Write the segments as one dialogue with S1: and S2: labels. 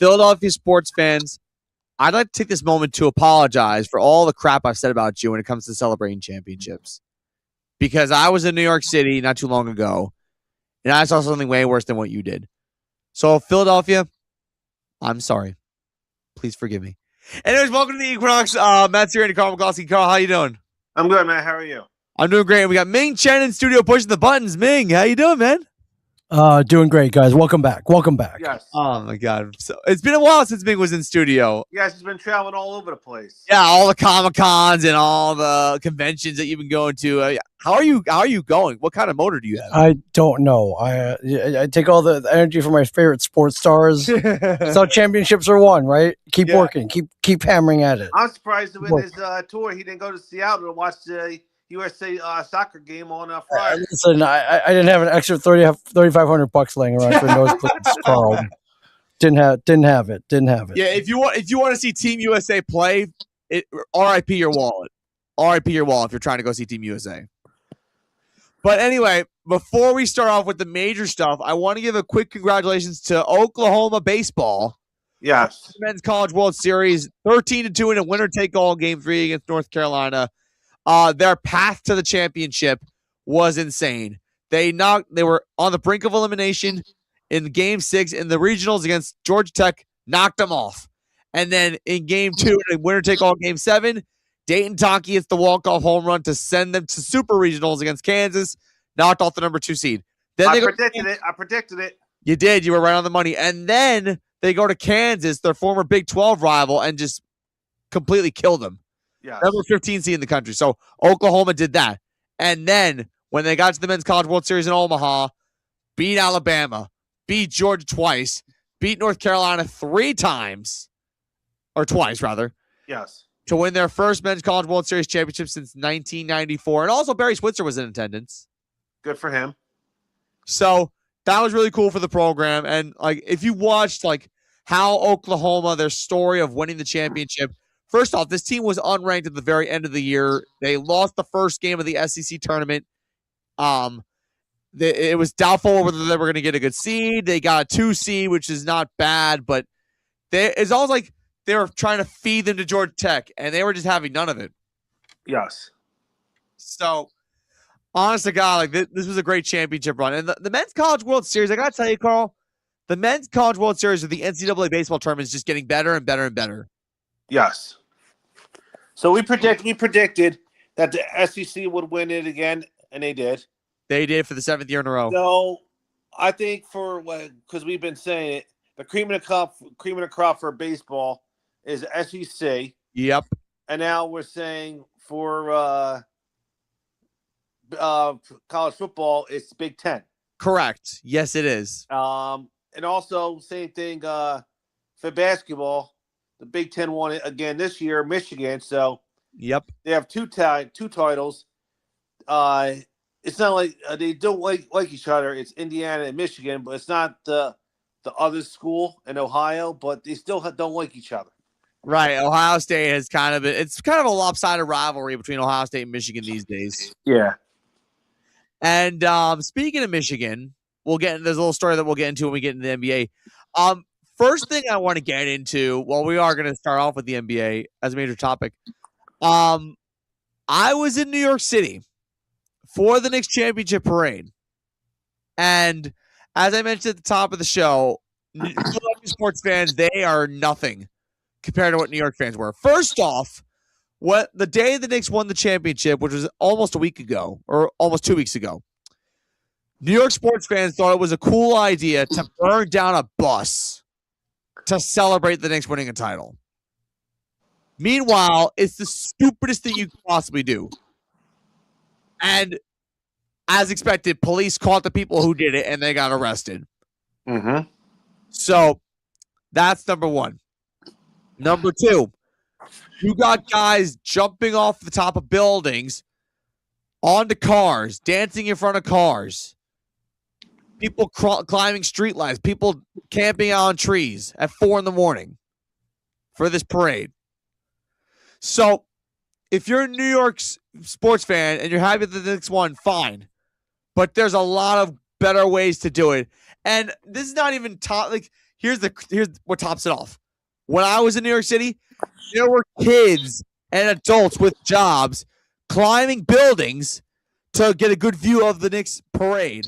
S1: Philadelphia sports fans, I'd like to take this moment to apologize for all the crap I've said about you when it comes to celebrating championships. Because I was in New York City not too long ago, and I saw something way worse than what you did. So, Philadelphia, I'm sorry. Please forgive me. Anyways, welcome to the Equinox. Matt Siriani, Carl Maglowski. Carl, how you doing?
S2: I'm good, man. How are you?
S1: I'm doing great. We got Ming Chen in studio pushing the buttons. Ming, how you doing, man?
S3: Doing great, guys. Welcome back. Welcome back.
S2: Yes.
S1: Oh my God! So it's been a while since Ming was in studio.
S2: Yes, he's been traveling all over the place.
S1: Yeah, all the Comic-Cons and all the conventions that you've been going to. How are you? How are you going? What kind of motor do you have?
S3: I don't know. I take all the energy from my favorite sports stars. That's how championships are won, right? Keep working. Keep hammering at it.
S2: I'm surprised with his tour, he didn't go to Seattle to watch the USA soccer game on Friday.
S3: Listen, I didn't have an extra $3,500 laying around for nosebleeds, Carl. Didn't have it.
S1: Yeah, if you want to see Team USA play, RIP your wallet. RIP your wallet if you're trying to go see Team USA. But anyway, before we start off with the major stuff, I want to give a quick congratulations to Oklahoma baseball.
S2: Yes.
S1: Men's College World Series, 13-2 in a winner-take-all Game 3 against North Carolina. Their path to the championship was insane. They were on the brink of elimination in Game 6 in the regionals against Georgia Tech, knocked them off. And then in Game 2, in a winner-take-all Game 7, Dayton Tonke hits the walk-off home run to send them to super regionals against Kansas, knocked off the number 2 seed. Then
S2: I predicted it.
S1: You did. You were right on the money. And then they go to Kansas, their former Big 12 rival, and just completely kill them.
S2: Yes.
S1: Number 15 seed in the country. So Oklahoma did that. And then when they got to the Men's College World Series in Omaha, beat Alabama, beat Georgia twice, beat North Carolina twice,
S2: Yes.
S1: to win their first Men's College World Series championship since 1994. And also Barry Switzer was in attendance.
S2: Good for him.
S1: So that was really cool for the program. And if you watched how Oklahoma, their story of winning the championship, first off, this team was unranked at the very end of the year. They lost the first game of the SEC tournament. It was doubtful whether they were going to get a good seed. They got a 2 seed, which is not bad, but it's always like they were trying to feed them to Georgia Tech, and they were just having none of it.
S2: Yes.
S1: So, honest to God, this was a great championship run. And the Men's College World Series, I got to tell you, Carl, the Men's College World Series of the NCAA baseball tournament is just getting better and better and better.
S2: Yes. So we predicted that the SEC would win it again, and they did.
S1: They did for the 7th year in a row.
S2: So I think because we've been saying it, the cream of the crop for baseball is SEC.
S1: Yep.
S2: And now we're saying for college football, it's Big Ten.
S1: Correct. Yes, it is.
S2: And also same thing for basketball. The Big Ten won it again this year, Michigan. So
S1: yep,
S2: they have two titles. It's not like they don't like each other. It's Indiana and Michigan, but it's not the other school in Ohio. But they still don't like each other.
S1: Right. Ohio State has kind of a lopsided rivalry between Ohio State and Michigan these days.
S2: Yeah.
S1: And speaking of Michigan, there's a little story that we'll get into when we get into the NBA. First thing I want to get into, we are going to start off with the NBA as a major topic. I was in New York City for the Knicks championship parade. And as I mentioned at the top of the show, sports fans, they are nothing compared to what New York fans were. First off, the day the Knicks won the championship, which was almost a week ago, or almost 2 weeks ago, New York sports fans thought it was a cool idea to burn down a bus to celebrate the Knicks winning a title. Meanwhile, it's the stupidest thing you could possibly do. And as expected, police caught the people who did it, and they got arrested.
S2: Mm-hmm.
S1: So that's number one. Number two, you got guys jumping off the top of buildings onto cars, dancing in front of cars, people climbing streetlights, people camping out on trees at 4 a.m. for this parade. So if you're a New York sports fan and you're happy that the Knicks won, fine. But there's a lot of better ways to do it. And this is not even here's what tops it off. When I was in New York City, there were kids and adults with jobs climbing buildings to get a good view of the Knicks parade,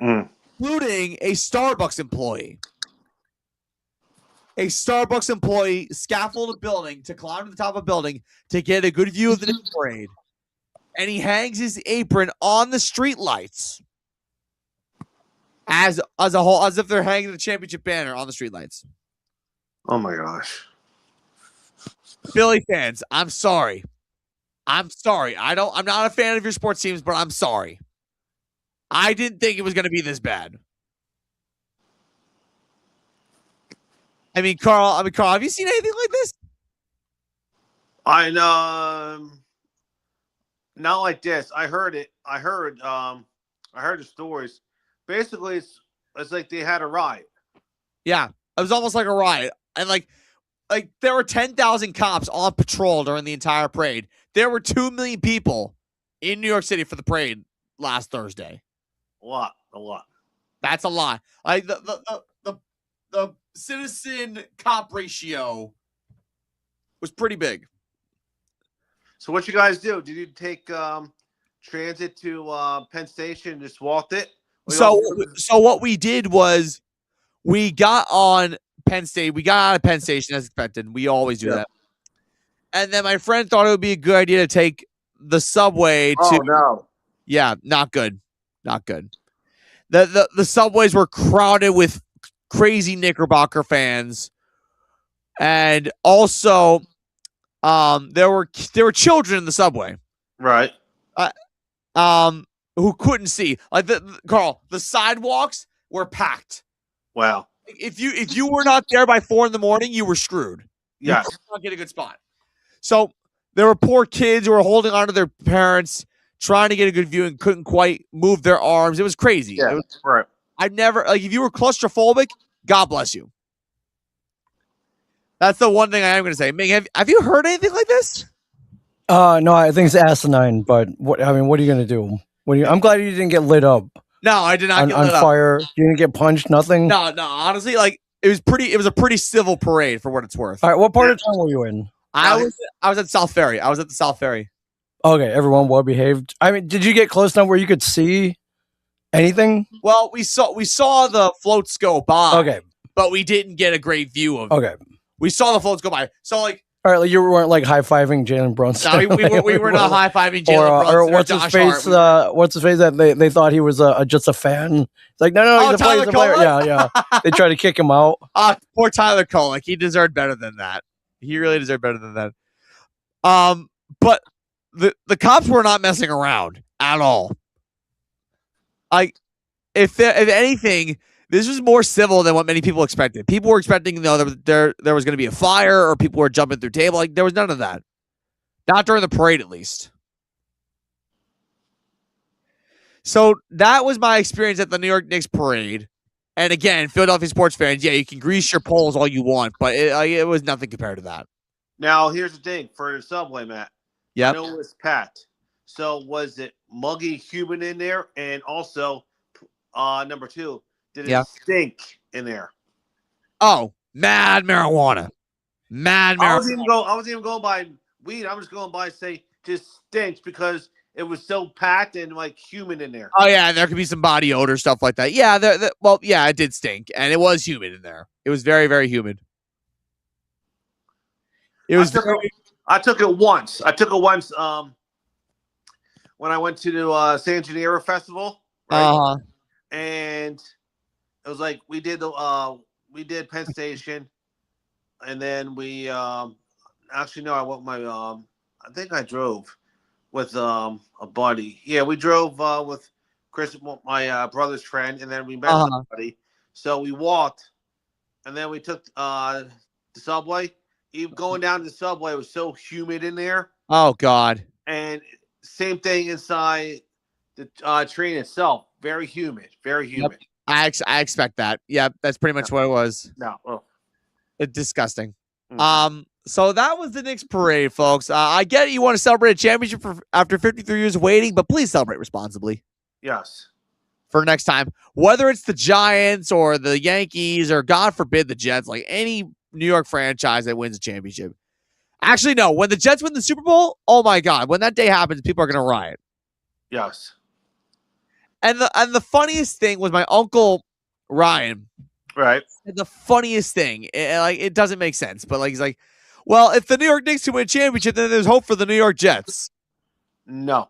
S1: including a Starbucks employee. A Starbucks employee scaffolded a building to climb to the top of a building to get a good view of the Knicks parade. And he hangs his apron on the street lights as a whole, as if they're hanging the championship banner on the street lights.
S2: Oh my gosh.
S1: Philly fans, I'm sorry. I'm not a fan of your sports teams, but I'm sorry. I didn't think it was going to be this bad. I mean, Carl, have you seen anything like this?
S2: I know. Not like this. I heard it. I heard the stories. Basically, it's like they had a riot.
S1: Yeah, it was almost like a riot, and like there were 10,000 cops on patrol during the entire parade. There were 2 million people in New York City for the parade last Thursday.
S2: A lot.
S1: That's a lot. Like the citizen cop ratio was pretty big.
S2: So what you guys do? Did you take transit to Penn Station and just walked it?
S1: So what we did was we got on Penn State. We got out of Penn Station as expected. We always do that. And then my friend thought it would be a good idea to take the subway to.
S2: Oh no!
S1: Yeah, not good. Not good. The subways were crowded with crazy Knickerbocker fans, and also there were children in the subway,
S2: right?
S1: Who couldn't see. Like Carl, the sidewalks were packed.
S2: Wow.
S1: If you were not there by 4 a.m, you were screwed.
S2: Yes.
S1: You could not get a good spot. So there were poor kids who were holding on to their parents, trying to get a good view and couldn't quite move their arms. It was crazy.
S2: Yeah, right.
S1: I've never, like, if you were claustrophobic, God bless you. That's the one thing I am going to say. Ming, have you heard anything like this?
S3: No, I think it's asinine. But what are you going to do? I'm glad you didn't get lit up.
S1: No, I did not get
S3: on
S1: lit
S3: fire. You didn't get punched. Nothing.
S1: No. Honestly, like it was a pretty civil parade for what it's worth.
S3: All right, what part of town were you in?
S1: I was at South Ferry. I was at the South Ferry.
S3: Okay, everyone well behaved. I mean, did you get close enough where you could see anything?
S1: Well, we saw the floats go by.
S3: Okay,
S1: but we didn't get a great view of.
S3: Okay,
S1: we saw the floats go by. So like.
S3: All right, like you weren't like high fiving Jalen Brunson.
S1: No, we were not high fiving Jalen Brunson
S3: or what's his face? What's his face that they thought he was just a fan? It's like no, he's a player. Yeah. They tried to kick him out.
S1: Poor Tyler Kolek. He deserved better than that. He really deserved better than that. But the cops were not messing around at all. Like if anything. This was more civil than what many people expected. People were expecting, there was going to be a fire or people were jumping through table. Like there was none of that. Not during the parade, at least. So that was my experience at the New York Knicks parade. And again, Philadelphia sports fans, yeah, you can grease your poles all you want, but it was nothing compared to that.
S2: Now, here's the thing for the subway, Matt.
S1: Yeah.
S2: I know it was packed. So was it muggy human in there? And also, number 2. Did it stink in there? Oh,
S1: mad marijuana.
S2: I wasn't even going by weed. I was going by just stinks because it was so packed and like humid in there.
S1: Oh yeah, and there could be some body odor stuff like that. Yeah, it did stink, and it was humid in there. It was very, very humid.
S2: I took it once. When I went to the San Gennaro Festival, right? And it was like we did Penn Station, and then we actually no, I went my I think I drove with a buddy. Yeah, we drove with Chris, my brother's friend, and then we met somebody. So we walked, and then we took the subway. Even going down to the subway, it was so humid in there.
S1: Oh God!
S2: And same thing inside the train itself. Very humid. Very humid.
S1: Yep. I expect that. Yeah, that's pretty much what it was.
S2: No,
S1: it's disgusting. So that was the Knicks parade, folks. I get it, you want to celebrate a championship after 53 years of waiting, but please celebrate responsibly.
S2: Yes.
S1: for next time, whether it's the Giants or the Yankees or God forbid the Jets, like any New York franchise that wins a championship. Actually, no, when the Jets win the Super Bowl, oh my God, when that day happens, people are going to riot.
S2: Yes.
S1: And the funniest thing was my uncle Ryan.
S2: Right.
S1: The funniest thing, it doesn't make sense, but like he's like, well, if the New York Knicks can win a championship, then there's hope for the New York Jets.
S2: No.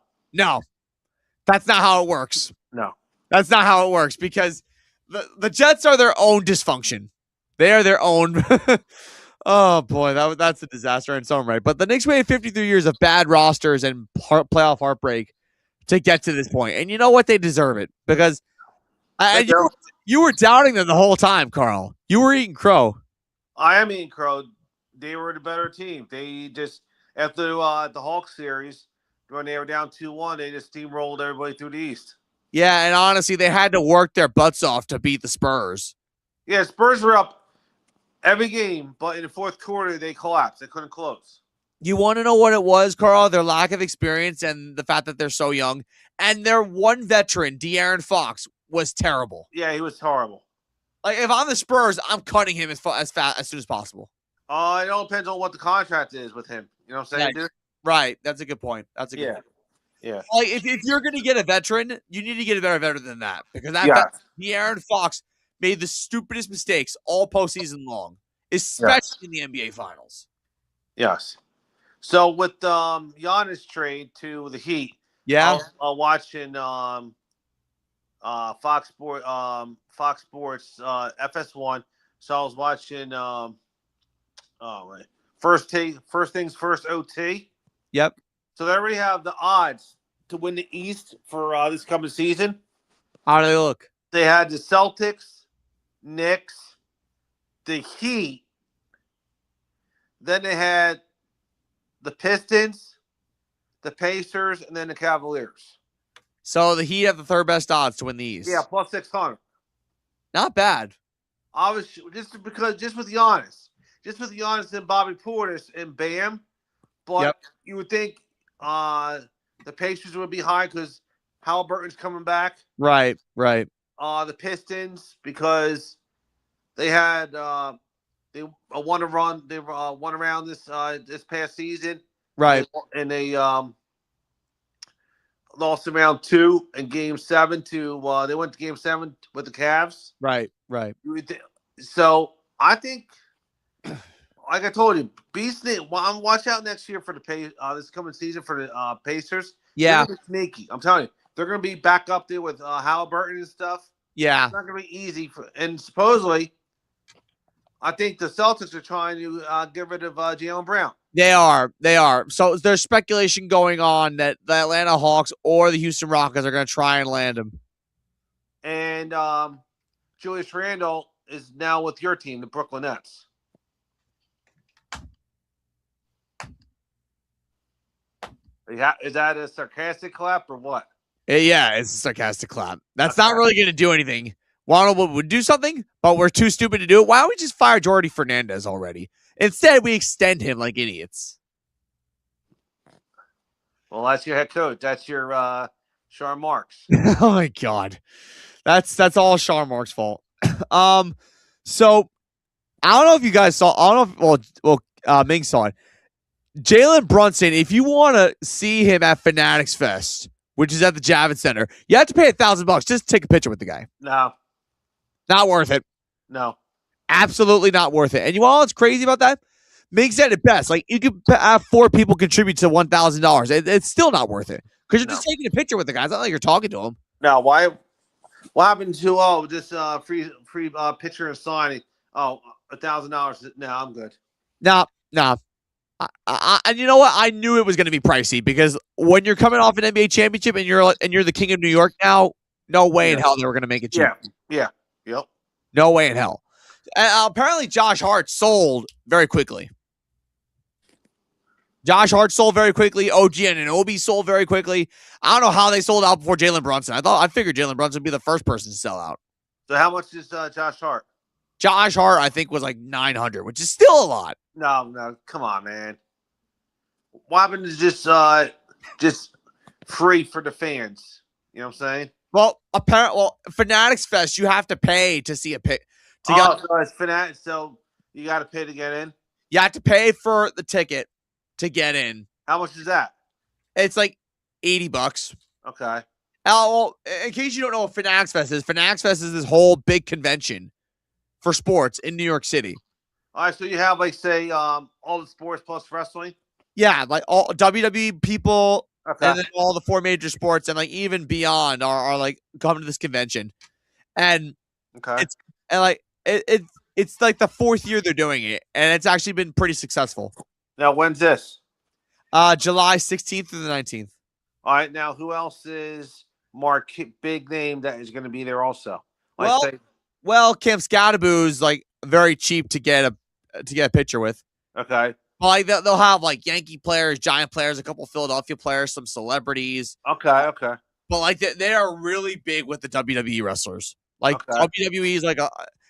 S1: That's not how it works.
S2: No.
S1: That's not how it works because the Jets are their own dysfunction. They are their own. Oh boy, that's a disaster in its own right. But the Knicks waited 53 years of bad rosters and playoff heartbreak to get to this point, and you know what? They deserve it because you were doubting them the whole time, Carl. You were eating crow.
S2: I am eating crow. They were the better team. They just after the Hawks series when they were down 2-1, they just steamrolled everybody through the East.
S1: Yeah, and honestly, they had to work their butts off to beat the Spurs.
S2: Yeah, Spurs were up every game, but in the fourth quarter, they collapsed. They couldn't close.
S1: You want to know what it was, Carl? Their lack of experience and the fact that they're so young. And their one veteran, De'Aaron Fox, was terrible.
S2: Yeah, he was horrible.
S1: Like, if I'm the Spurs, I'm cutting him as soon as possible.
S2: It all depends on what the contract is with him. You know what I'm saying, dude?
S1: Right. That's a good point. That's a good point.
S2: Yeah.
S1: Like, if you're going to get a veteran, you need to get a better veteran than that. Because De'Aaron Fox made the stupidest mistakes all postseason long, especially in the NBA Finals.
S2: Yes. So with Giannis trade to the Heat, watching Fox Sports FS1. So I was watching First Things First OT.
S1: Yep.
S2: So they already have the odds to win the East for this coming season.
S1: How do they look?
S2: They had the Celtics, Knicks, the Heat. Then they had the Pistons, the Pacers, and then the Cavaliers.
S1: So the Heat have the third best odds to win the East.
S2: Yeah, plus 600.
S1: Not bad.
S2: I was just with Giannis and Bobby Portis and Bam, but you would think the Pacers would be high because Halliburton's coming back.
S1: Right.
S2: The Pistons because they had they won a run. They won around this past season.
S1: Right.
S2: And they lost in round 2 in Game 7 to they went to Game 7 with the Cavs.
S1: Right.
S2: So I think, like I told you, watch out next year for the this coming season for the Pacers.
S1: Yeah,
S2: they're sneaky. I'm telling you, they're going to be back up there with Halliburton and stuff.
S1: Yeah,
S2: it's not going to be easy. And supposedly, I think the Celtics are trying to get rid of Jaylen Brown.
S1: They are. So there's speculation going on that the Atlanta Hawks or the Houston Rockets are going to try and land him.
S2: And Julius Randle is now with your team, the Brooklyn Nets. Is that a sarcastic clap or what?
S1: Yeah, it's a sarcastic clap. That's not really going to do anything. Waddle would do something, but we're too stupid to do it. Why don't we just fire Jordy Fernandez already? Instead, we extend him like idiots.
S2: Well, that's your head coach. That's your Sean Marks.
S1: Oh my God, that's all Sean Marks' fault. So I don't know if you guys saw. I don't know if Ming saw it. Jalen Brunson. If you want to see him at Fanatics Fest, which is at the Javits Center, you have to pay $1,000 just to take a picture with the guy.
S2: No,
S1: not worth it.
S2: No.
S1: Absolutely not worth it. And you know what's crazy about that? Ming said it best. Like, you could have 4 people contribute to $1,000. It's still not worth it because you're just taking a picture with the guy. It's not like you're talking to him.
S2: No, why? What happened to this free picture and signing? $1,000. No, I'm good.
S1: No. And you know what? I knew it was going to be pricey because when you're coming off an NBA championship and you're the king of New York now, no way in hell they were going to make it cheap.
S2: Yeah. Yep.
S1: No way in hell. Apparently, Josh Hart sold very quickly. OG Anunoby sold very quickly. I don't know how they sold out before Jalen Brunson. I figured Jalen Brunson would be the first person to sell out.
S2: So how much is Josh Hart?
S1: Josh Hart, I think, was like $900, which is still a lot.
S2: No, come on, man. What happened to just free for the fans? You know what I'm saying?
S1: Well, Fanatics Fest, you have to pay to see a pick.
S2: So it's Fanatic. So you got to pay to get in.
S1: You have to pay for the ticket to get in.
S2: How much is that?
S1: It's like $80.
S2: Okay.
S1: Well, in case you don't know what Fanatics Fest is this whole big convention for sports in New York City.
S2: All right, so you have like say all the sports plus wrestling.
S1: Yeah, like all WWE people,
S2: Okay.
S1: and then all the 4 major sports, and like even beyond are like coming to this convention, and
S2: Okay.
S1: It's like the 4th year they're doing it, and it's actually been pretty successful.
S2: Now, when's this?
S1: July 16th through the 19th.
S2: All right. Now, who else is big name that is going to be there also?
S1: Cam Scadaboo's like very cheap to get a picture with.
S2: Okay.
S1: Like they'll have like Yankee players, Giant players, a couple Philadelphia players, some celebrities.
S2: Okay.
S1: But like they are really big with the WWE wrestlers. Like
S2: Okay.
S1: WWE is like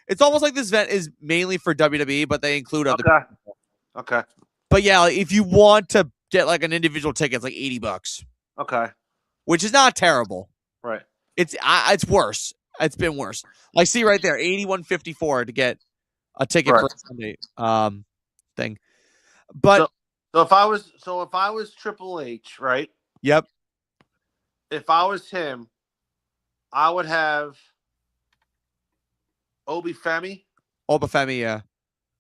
S1: it's almost like this event is mainly for WWE, but they include other people.
S2: Okay.
S1: But yeah, like if you want to get like an individual ticket, it's like $80.
S2: Okay.
S1: Which is not terrible.
S2: Right.
S1: It's worse. It's been worse. Like see right there, $81.54 to get a ticket for a Sunday thing. But
S2: so if I was Triple H, right?
S1: Yep.
S2: If I was him, I would have Obafemi,
S1: yeah.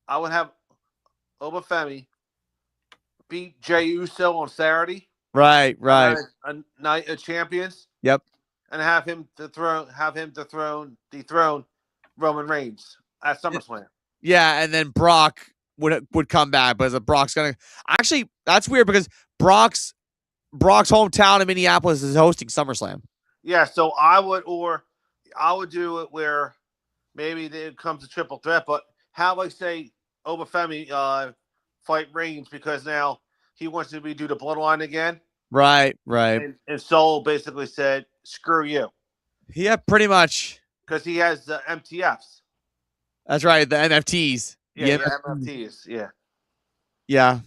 S2: I would have Obafemi beat Jey Uso on Saturday.
S1: Right.
S2: A night of champions.
S1: Yep.
S2: And have him dethrone Roman Reigns at SummerSlam.
S1: Yeah, and then Brock would come back, but Brock's gonna actually that's weird because Brock's hometown in Minneapolis is hosting SummerSlam.
S2: Yeah, so I would do it where maybe it comes to triple threat, but have like say Obafemi fight Reigns because now he wants to redo the bloodline again.
S1: Right.
S2: And Soul basically said, "Screw you."
S1: Yeah, pretty much.
S2: Because he has the MTFs.
S1: That's right, the NFTs.
S2: Yeah, MFTs. Yeah.
S1: Yeah.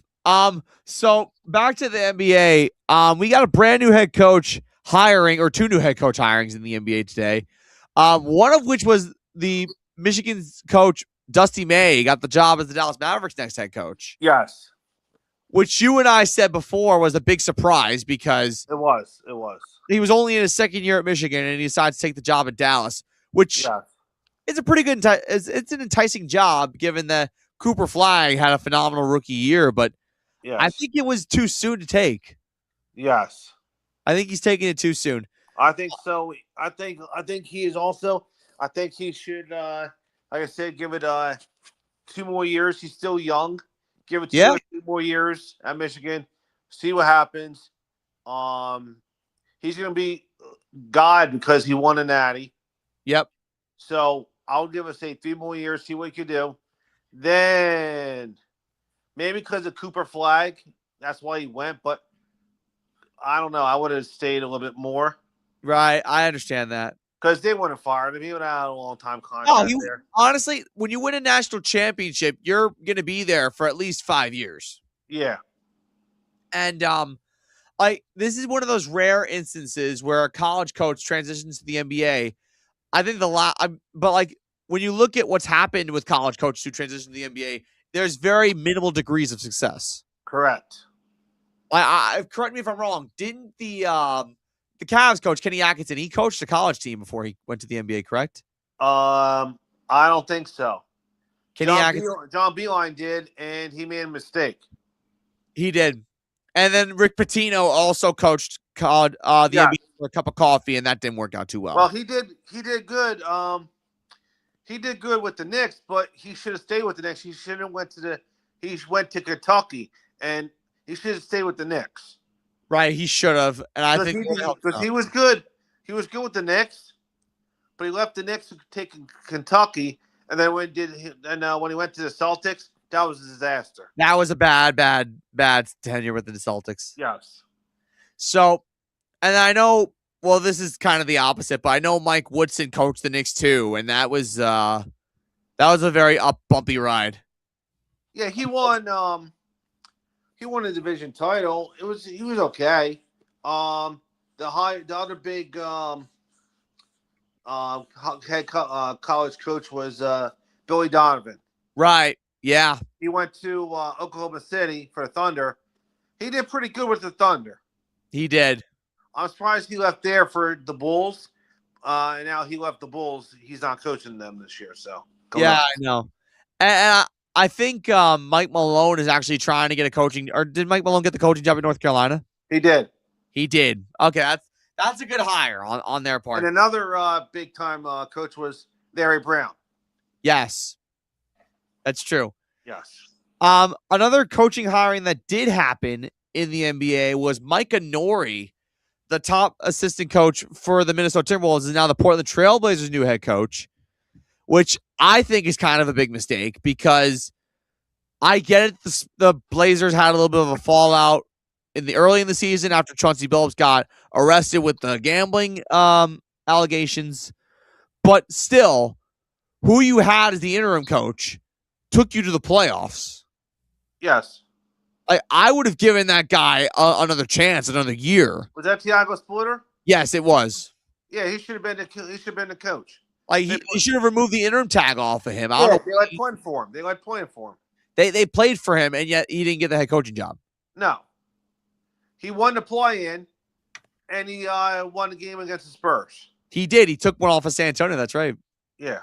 S1: So back to the NBA. We got a brand new head coach hiring, or 2 new head coach hirings in the NBA today. One of which was the Michigan's coach Dusty May got the job as the Dallas Mavericks' next head coach.
S2: Yes.
S1: Which you and I said before was a big surprise because
S2: it was.
S1: He was only in his 2nd year at Michigan and he decided to take the job at Dallas, which is a pretty good. It's an enticing job given that Cooper Flag had a phenomenal rookie year, but I think it was too soon to take.
S2: Yes,
S1: I think he's taking it too soon.
S2: I think so. I think he is also. I think he should, like I said, give it 2 more years. He's still young. Give it 2 or 3 more years at Michigan. See what happens. He's going to be God because he won a natty.
S1: Yep.
S2: So I'll give it, say, 3 more years, see what he can do. Then maybe because of Cooper Flag, that's why he went. But I don't know. I would have stayed a little bit more.
S1: Right. I understand that.
S2: Because they wouldn't have fired him. He would have had a long-time contract there.
S1: Honestly, when you win a national championship, you're going to be there for at least 5 years.
S2: Yeah.
S1: And this is one of those rare instances where a college coach transitions to the NBA. I think but like when you look at what's happened with college coaches who transition to the NBA, there's very minimal degrees of success.
S2: Correct.
S1: Correct me if I'm wrong. Didn't the Cavs coach Kenny Atkinson, he coached a college team before he went to the NBA, correct?
S2: I don't think so. John Beilein did, and he made a mistake.
S1: He did. And then Rick Pitino also coached the NBA for a cup of coffee, and that didn't work out too well.
S2: Well, he did good. He did good with the Knicks, but he should have stayed with the Knicks. He went to Kentucky, and he should have stayed with the Knicks.
S1: Right, he should have, and I think
S2: because he was good. He was good with the Knicks, but he left the Knicks to take Kentucky, and then when he went to the Celtics, that was a disaster.
S1: That was a bad tenure with the Celtics.
S2: Yes.
S1: So, and I know, well, this is kind of the opposite, but I know Mike Woodson coached the Knicks too, and that was a very bumpy ride.
S2: Yeah, he won. He won a division title. He was okay. the other big college coach was Billy Donovan.
S1: Right. Yeah.
S2: He went to Oklahoma City for the Thunder. He did pretty good with the Thunder.
S1: He did.
S2: I'm surprised he left there for the Bulls. And now he left the Bulls. He's not coaching them this year. So
S1: I know. And I think Mike Malone is actually trying to get a coaching. Or did Mike Malone get the coaching job in North Carolina?
S2: He did.
S1: He did. Okay, that's a good hire on their part.
S2: And another big time coach was Larry Brown.
S1: Yes, that's true.
S2: Yes.
S1: Another coaching hiring that did happen in the NBA was Micah Nori, the top assistant coach for the Minnesota Timberwolves, is now the Portland Trailblazers' new head coach, which I think is kind of a big mistake because I get it. The Blazers had a little bit of a fallout early in the season after Chauncey Billups got arrested with the gambling allegations, but still, who you had as the interim coach took you to the playoffs.
S2: Yes.
S1: I would have given that guy another chance, another year.
S2: Was that Tiago Splitter?
S1: Yes, it was.
S2: Yeah, he should have been the coach.
S1: Like he should have removed the interim tag off of him.
S2: Yeah, they like playing for him.
S1: They played for him, and yet he didn't get the head coaching job.
S2: No. He won the play-in, and he won the game against the Spurs.
S1: He did. He took one off of San Antonio. That's right.
S2: Yeah.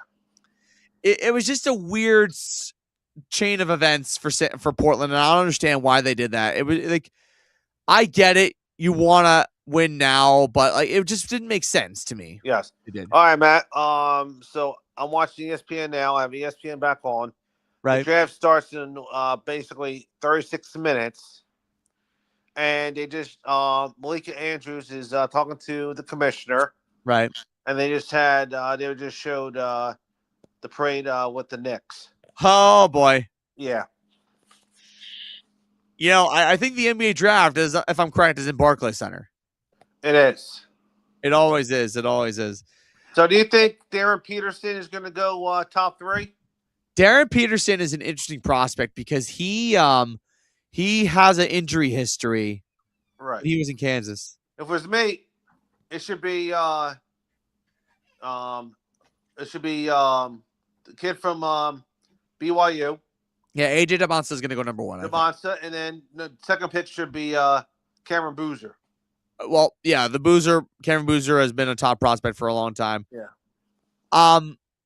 S1: It was just a weird chain of events for Portland, and I don't understand why they did that. It was like, I get it. You want to win now, but like it just didn't make sense to me.
S2: Yes.
S1: It did.
S2: All right, Matt. So I'm watching ESPN now. I have ESPN back on.
S1: Right.
S2: The draft starts in basically 36 minutes. And they just Malika Andrews is talking to the commissioner.
S1: Right.
S2: And they just had they just showed the parade with the Knicks.
S1: Oh boy.
S2: Yeah.
S1: You know, I think the NBA draft is, if I'm correct, is in Barclays Center.
S2: It is.
S1: It always is. It always is.
S2: So do you think Darren Peterson is going to go top 3?
S1: Darren Peterson is an interesting prospect because he has an injury history.
S2: Right.
S1: He was in Kansas.
S2: If it was me, it should be the kid from BYU.
S1: Yeah, AJ DeMonsta is going to go number 1.
S2: DeMonsta, and then the second pick should be Cameron Boozer.
S1: Well, yeah, Cameron Boozer has been a top prospect for a long time.
S2: Yeah.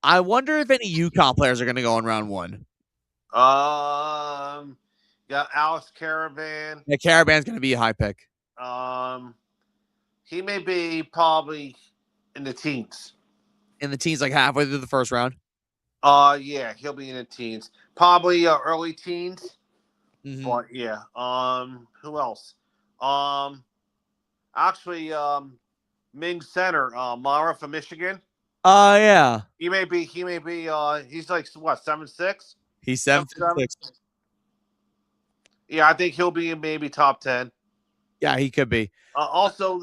S1: I wonder if any UConn players are going to go in round 1.
S2: Yeah, Alex Caravan.
S1: Yeah, Caravan's going to be a high pick.
S2: He may be probably in the teens.
S1: In the teens, like halfway through the first round.
S2: Yeah, he'll be in the teens. Probably early teens.
S1: Mm-hmm.
S2: But yeah. Who else? Actually, Ming Center, Mara from Michigan.
S1: Yeah.
S2: He may be. He's like what, 7'6"?
S1: He's 7'6".
S2: Yeah, I think he'll be in maybe top 10.
S1: Yeah, he could be.
S2: Also,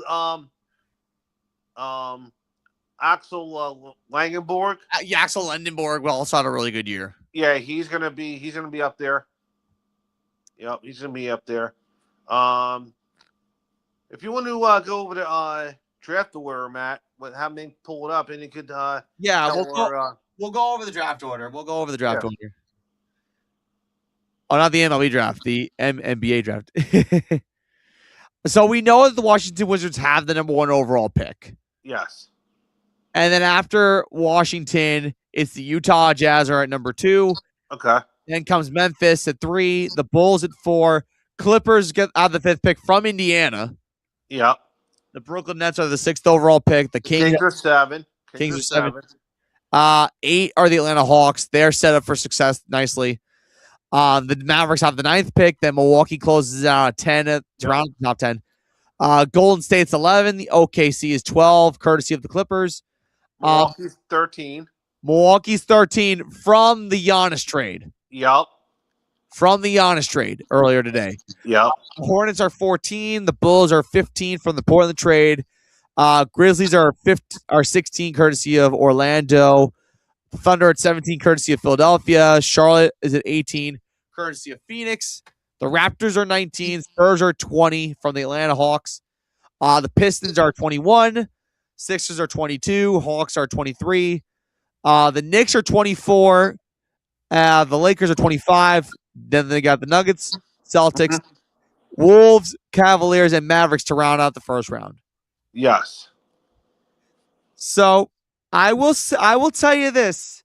S2: Axel Langenborg.
S1: Axel Lendenborg also had a really good year.
S2: Yeah, he's gonna be up there. Yep, he's gonna be up there. If you want to go over the draft order, Matt, have me pull it up, and you could.
S1: Yeah, we'll go over the draft order. Order. Oh, not the MLB draft, the NBA draft. So we know that the Washington Wizards have the number 1 overall pick.
S2: Yes.
S1: And then after Washington, it's the Utah Jazz are at number 2.
S2: Okay.
S1: Then comes Memphis at 3, the Bulls at 4, Clippers get out the 5th pick from Indiana.
S2: Yeah.
S1: The Brooklyn Nets are the 6th overall pick. The Kings
S2: are 7.
S1: Kings are 7. 8 are the Atlanta Hawks. They're set up for success nicely. The Mavericks have the 9th pick. Then Milwaukee closes out at 10 around the top 10. Golden State's 11. The OKC is 12, courtesy of the Clippers.
S2: Milwaukee's 13.
S1: Milwaukee's 13 from the Giannis trade.
S2: Yep.
S1: From the Giannis trade earlier today.
S2: Yep.
S1: Hornets are 14. The Bulls are 15 from the Portland trade. Grizzlies are 16, courtesy of Orlando. Thunder at 17, courtesy of Philadelphia. Charlotte is at 18, courtesy of Phoenix. The Raptors are 19. Spurs are 20 from the Atlanta Hawks. The Pistons are 21. Sixers are 22. Hawks are 23. The Knicks are 24. The Lakers are 25. Then they got the Nuggets, Celtics, Wolves, Cavaliers, and Mavericks to round out the first round.
S2: Yes.
S1: So I will tell you this.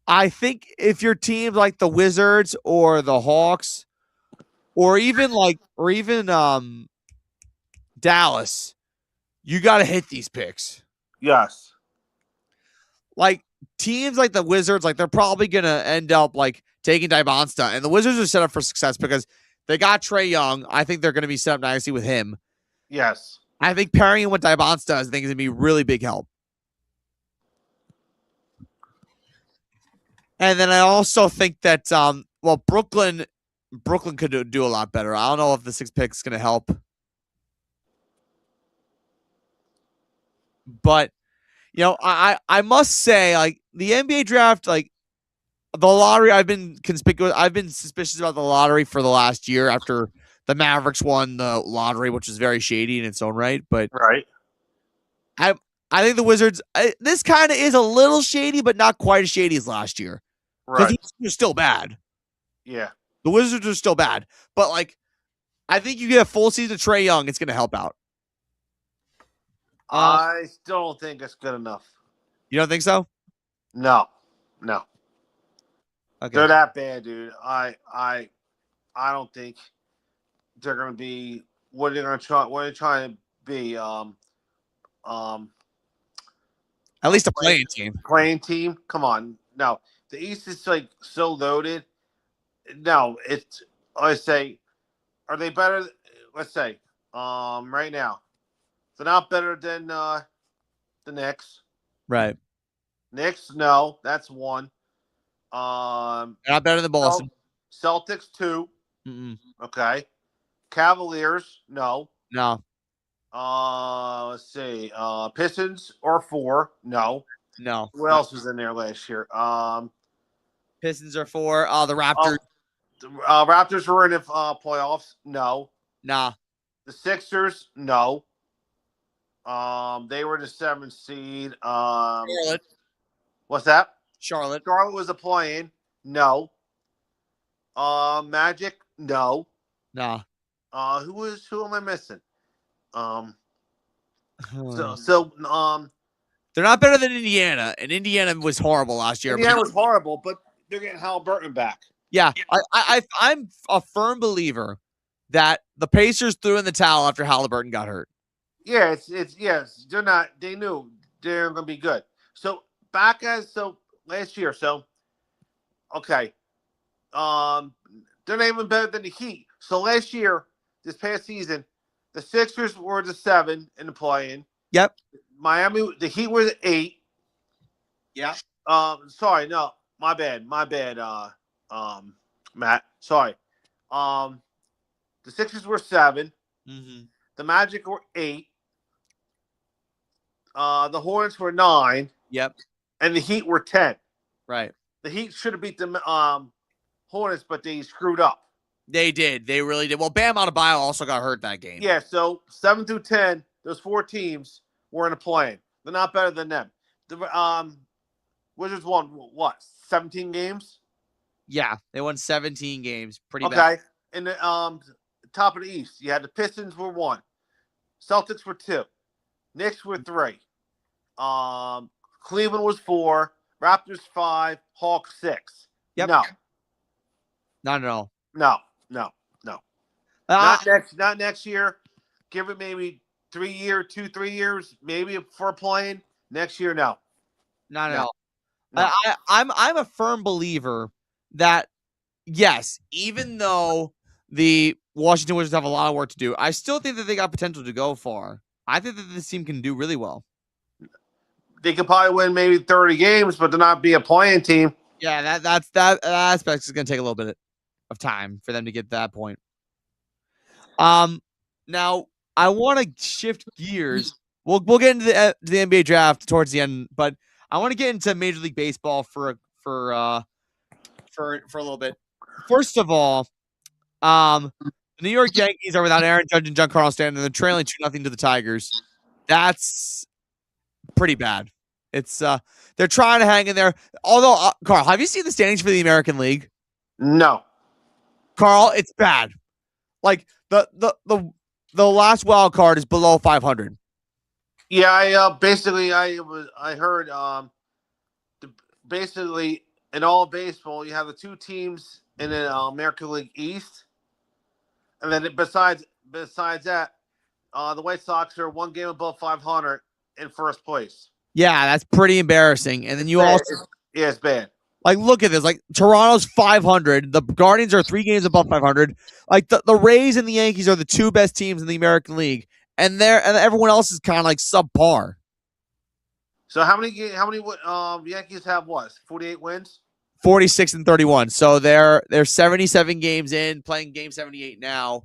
S1: I think if your teams like the Wizards or the Hawks, or even Dallas, you got to hit these picks.
S2: Yes.
S1: Like teams like the Wizards, like they're probably gonna end up like taking Dybonsta, and the Wizards are set up for success because they got Trae Young. I think they're gonna be set up nicely with him.
S2: Yes.
S1: I think pairing him with Dybonsta, I think is gonna be really big help. And then I also think that Brooklyn could do a lot better. I don't know if the 6 pick is gonna help, but you know, I must say, like the NBA draft, like the lottery, I've been suspicious about the lottery for the last year after the Mavericks won the lottery, which was very shady in its own right. But
S2: Right.
S1: I think the Wizards, this kind of is a little shady, but not quite as shady as last year. Because
S2: Right.
S1: they're still bad.
S2: Yeah.
S1: The Wizards are still bad. But like, I think you get a full season of Trae Young, it's going to help out.
S2: I still don't think it's good enough.
S1: You don't think so?
S2: No.
S1: Okay.
S2: They're that bad, dude. I don't think they're gonna be what they're gonna try. What they're trying to be.
S1: At least a playing team.
S2: Playing team. Come on. No, the East is like so loaded. No, it's. I say, are they better? Let's say, right now, they're not better than the Knicks.
S1: Right.
S2: Knicks, no, that's one.
S1: They're not better than Boston.
S2: Celtics, 2.
S1: Mm-mm.
S2: Okay. Cavaliers, no.
S1: No.
S2: Let's see. Pistons or 4, no.
S1: No.
S2: Who else was in there last year?
S1: Pistons are 4. The Raptors.
S2: Raptors were in the playoffs, no.
S1: Nah.
S2: The Sixers, no. They were the 7th seed.
S1: Charlotte.
S2: What's that?
S1: Charlotte
S2: was a play-in, no. Magic, no.
S1: Nah.
S2: Who am I missing?
S1: They're not better than Indiana, and Indiana was horrible last year.
S2: Indiana was horrible, but they're getting Halliburton back.
S1: Yeah, I'm a firm believer that the Pacers threw in the towel after Halliburton got hurt.
S2: Yeah, it's yes, they're not. They knew they're going to be good. So last year, okay, they're not even better than the Heat. So last year, this past season, the Sixers were the 7 in the play-in.
S1: Yep.
S2: Miami, the Heat were the 8.
S1: Yeah.
S2: Sorry, no, my bad. Matt, sorry. The Sixers were 7.
S1: Mm-hmm.
S2: The Magic were 8. The Hornets were 9.
S1: Yep.
S2: And the Heat were 10.
S1: Right.
S2: The Heat should have beat the Hornets, but they screwed up.
S1: They did. They really did. Well, Bam Adebayo also got hurt that game.
S2: Yeah, so 7 through 10, those 4 teams were in a play-in. They're not better than them. The Wizards won, what, 17 games?
S1: Yeah, they won 17 games. Pretty bad.
S2: Okay. In the top of the East, you had the Pistons were 1. Celtics were 2. Knicks were 3. Cleveland was 4. Raptors 5. Hawks 6.
S1: Yep.
S2: No.
S1: Not at all.
S2: No. Not next year. Give it maybe 3 years, maybe for playing. Next year, no.
S1: Not at all.
S2: No.
S1: I'm a firm believer that yes, even though the Washington Wizards have a lot of work to do, I still think that they got potential to go far. I think that this team can do really well.
S2: They could probably win maybe 30 games, but to not be a playing team.
S1: Yeah, that aspect is going to take a little bit of time for them to get to that point. Now I want to shift gears. We'll get into the NBA draft towards the end, but I want to get into Major League Baseball for a little bit. First of all, the The New York Yankees are without Aaron Judge and Giancarlo Stanton. They're trailing 2-0 to the Tigers. That's pretty bad. It's they're trying to hang in there. Although, Carl, have you seen the standings for the American League?
S2: No.
S1: Carl, it's bad. Like the last wild card is below 500.
S2: Yeah, I heard basically in all baseball you have the two teams in the American League East, and then besides that, the White Sox are one game above 500 in first place.
S1: Yeah, that's pretty embarrassing. And then you also
S2: it's bad.
S1: Like, look at this. Like, Toronto's 500. The Guardians are 3 games above 500. Like, the Rays and the Yankees are the 2 best teams in the American League, and everyone else is kind of like subpar.
S2: So how many Yankees have what? 48 wins?
S1: 46 and 31. So they're 77 games in, playing game 78 now.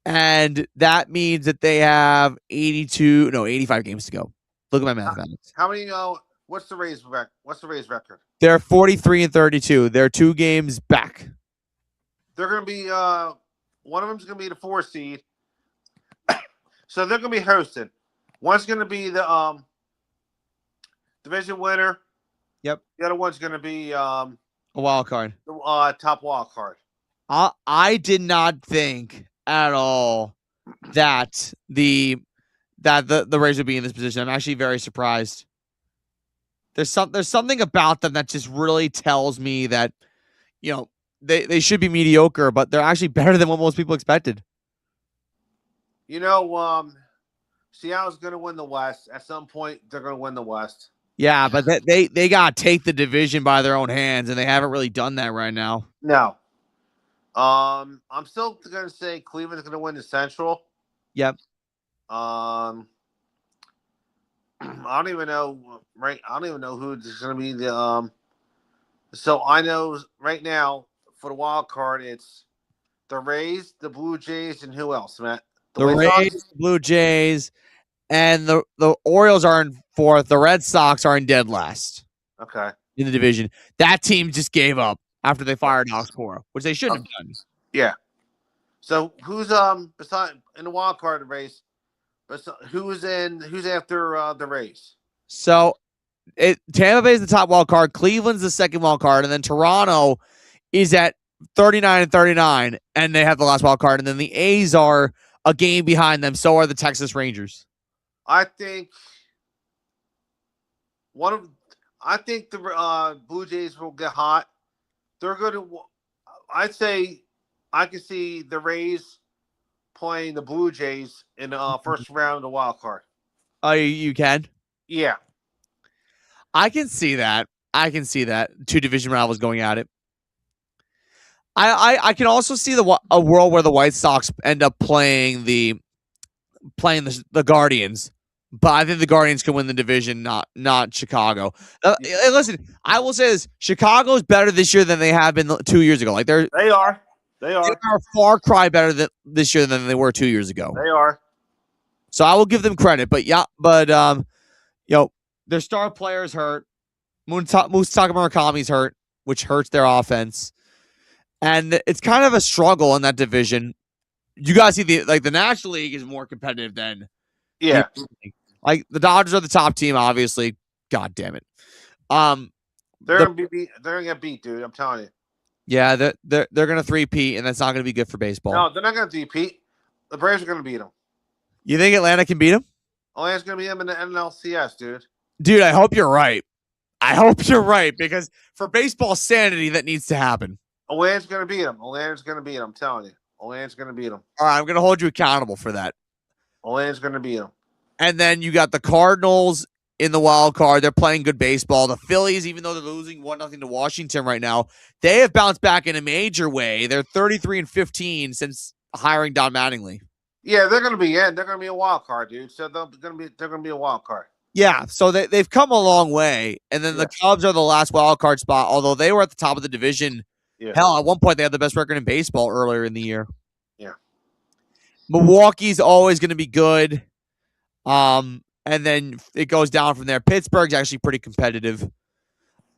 S1: And that means that they have 85 games to go. Look at my mathematics.
S2: How many what's the Rays record?
S1: They're 43 and 32. They're 2 games back.
S2: They're going to be one of them's going to be the 4 seed. So they're going to be hosted. One's going to be the division winner.
S1: Yep.
S2: The other one's going to be
S1: a wild card.
S2: The top wild card.
S1: I did not think at all that the Rays would be in this position. I'm actually very surprised. There's something about them that just really tells me that, you know, they should be mediocre, but they're actually better than what most people expected.
S2: You know, Seattle's going to win the West. At some point, they're going to win the West.
S1: Yeah, but they got to take the division by their own hands, and they haven't really done that right now.
S2: No. I'm still going to say Cleveland's going to win the Central.
S1: Yep.
S2: I don't even know. Right, I don't even know who's going to be the. So I know right now for the wild card, it's the Rays, the Blue Jays, and who else, Matt?
S1: The Rays, the Blue Jays, and the Orioles are in 4th. The Red Sox are in dead last.
S2: Okay.
S1: In the division, that team just gave up after they fired Alex Cora, which they shouldn't have done.
S2: Yeah. So who's beside in the wild card race? Who's after the Rays?
S1: So Tampa Bay is the top wild card. Cleveland's the second wild card, and then Toronto is at 39 and 39, and they have the last wild card. And then the A's are a game behind them. So are the Texas Rangers.
S2: I think the Blue Jays will get hot. They're going to. I'd say I could see the Rays playing the Blue Jays in the first round of the wild card.
S1: Oh, you can?
S2: Yeah.
S1: I can see that. 2 division rivals going at it. I can also see a world where the White Sox end up playing the Guardians, but I think the Guardians can win the division, not Chicago. Listen, I will say this: Chicago's better this year than they have been 2 years ago. Like they are a far cry better this year than they were 2 years ago.
S2: They are.
S1: So I will give them credit, but their star players hurt. Musaka Murakami's hurt, which hurts their offense. And it's kind of a struggle in that division. You guys see the National League is more competitive than like the Dodgers are the top team, obviously. God damn it.
S2: They're gonna get beat, dude. I'm telling you.
S1: Yeah, they're gonna 3-peat, and that's not gonna be good for baseball.
S2: No, they're not gonna 3-peat. The Braves are gonna beat them.
S1: You think Atlanta can beat them?
S2: Atlanta's gonna beat them in the NLCS, dude.
S1: Dude, I hope you're right. I hope you're right, because for baseball sanity, that needs to happen.
S2: Atlanta's going to beat them. Atlanta's going to beat them. I'm telling you. Atlanta's going to beat them.
S1: All right, I'm going to hold you accountable for that.
S2: Atlanta's going to beat them.
S1: And then you got the Cardinals in the wild card. They're playing good baseball. The Phillies, even though they're losing 1-0 to Washington right now, they have bounced back in a major way. They're 33 and 15 since hiring Don Mattingly.
S2: Yeah, they're going to be in. They're going to be a wild card, dude. So they're going to be a wild card.
S1: Yeah, so they've come a long way. And then the Cubs are the last wild card spot, although they were at the top of the division. Yeah. Hell, at one point they had the best record in baseball earlier in the year.
S2: Yeah.
S1: Milwaukee's always going to be good. And then it goes down from there. Pittsburgh's actually pretty competitive.